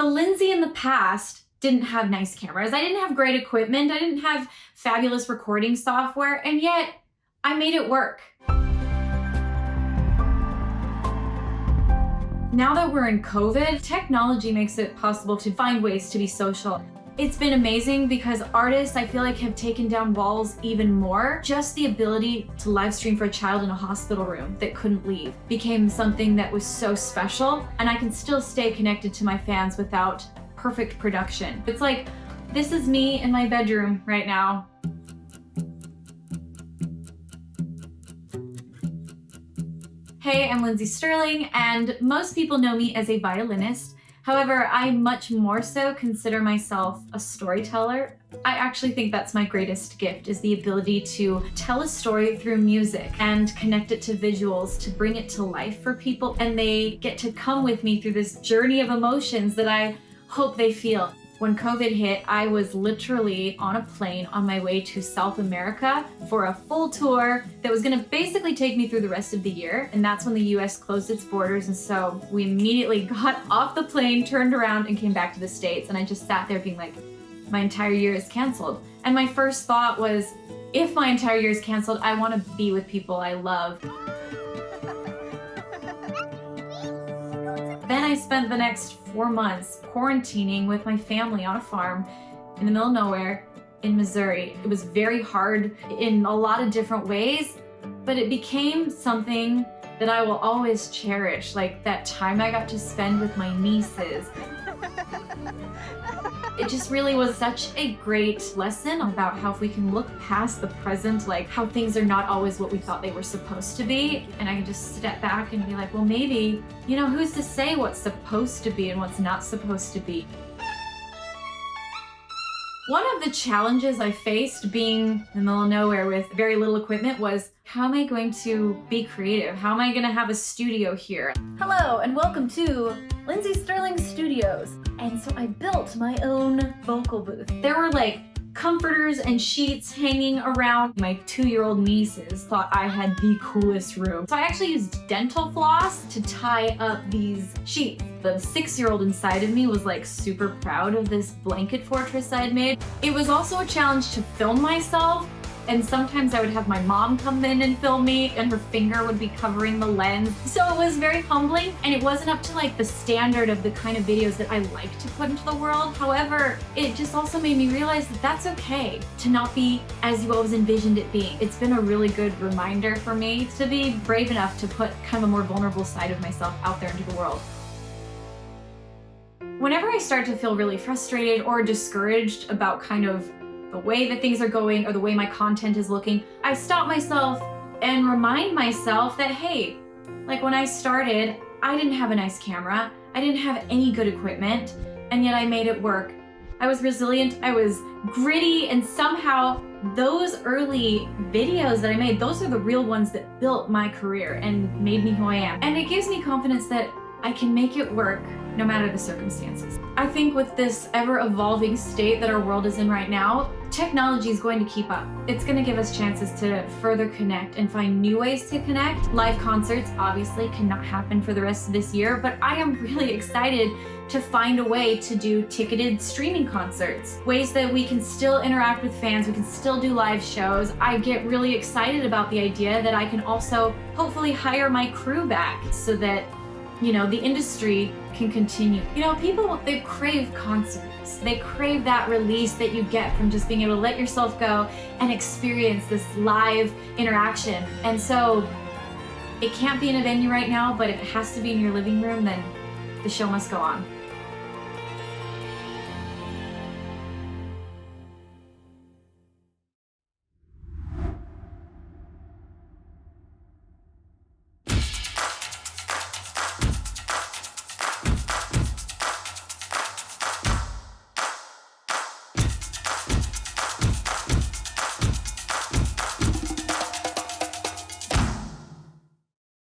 The Lindsey in the past didn't have nice cameras. I didn't have great equipment. I didn't have fabulous recording software, and yet I made it work. Now that we're in COVID, technology makes it possible to find ways to be social. It's been amazing because artists, I feel like, have taken down walls even more. Just the ability to live stream for a child in a hospital room that couldn't leave became something that was so special, and I can still stay connected to my fans without perfect production. It's like, this is me in my bedroom right now. Hey, I'm Lindsey Stirling, and most people know me as a violinist. However, I much more so consider myself a storyteller. I actually think that's my greatest gift, is the ability to tell a story through music and connect it to visuals to bring it to life for people, and they get to come with me through this journey of emotions that I hope they feel. When COVID hit, I was literally on a plane on my way to South America for a full tour that was gonna basically take me through the rest of the year. And that's when the US closed its borders. And so we immediately got off the plane, turned around, and came back to the States. And I just sat there being like, my entire year is canceled. And my first thought was, if my entire year is canceled, I wanna be with people I love. Then I spent the next 4 months quarantining with my family on a farm in the middle of nowhere in Missouri. It was very hard in a lot of different ways, but it became something that I will always cherish, like that time I got to spend with my nieces. It just really was such a great lesson about how if we can look past the present, like how things are not always what we thought they were supposed to be. And I can just step back and be like, well, maybe, who's to say what's supposed to be and what's not supposed to be? One of the challenges I faced being in the middle of nowhere with very little equipment was, how am I going to be creative? How am I going to have a studio here? Hello, and welcome to Lindsey Stirling Studios. And so I built my own vocal booth. There were like comforters and sheets hanging around. My 2-year-old nieces thought I had the coolest room. So I actually used dental floss to tie up these sheets. The 6-year-old inside of me was like super proud of this blanket fortress I'd made. It was also a challenge to film myself. And sometimes I would have my mom come in and film me, and her finger would be covering the lens. So it was very humbling, and it wasn't up to like the standard of the kind of videos that I like to put into the world. However, it just also made me realize that that's okay to not be as you always envisioned it being. It's been a really good reminder for me to be brave enough to put kind of a more vulnerable side of myself out there into the world. Whenever I start to feel really frustrated or discouraged about kind of the way that things are going or the way my content is looking, I stop myself and remind myself that, hey, like when I started, I didn't have a nice camera, I didn't have any good equipment, and yet I made it work. I was resilient, I was gritty, and somehow those early videos that I made, those are the real ones that built my career and made me who I am. And it gives me confidence that I can make it work no matter the circumstances. I think with this ever-evolving state that our world is in right now, technology is going to keep up. It's going to give us chances to further connect and find new ways to connect. Live concerts obviously cannot happen for the rest of this year, but I am really excited to find a way to do ticketed streaming concerts, ways that we can still interact with fans, we can still do live shows. I get really excited about the idea that I can also hopefully hire my crew back so that the industry can continue. People, they crave concerts. They crave that release that you get from just being able to let yourself go and experience this live interaction. And so it can't be in a venue right now, but if it has to be in your living room, then the show must go on.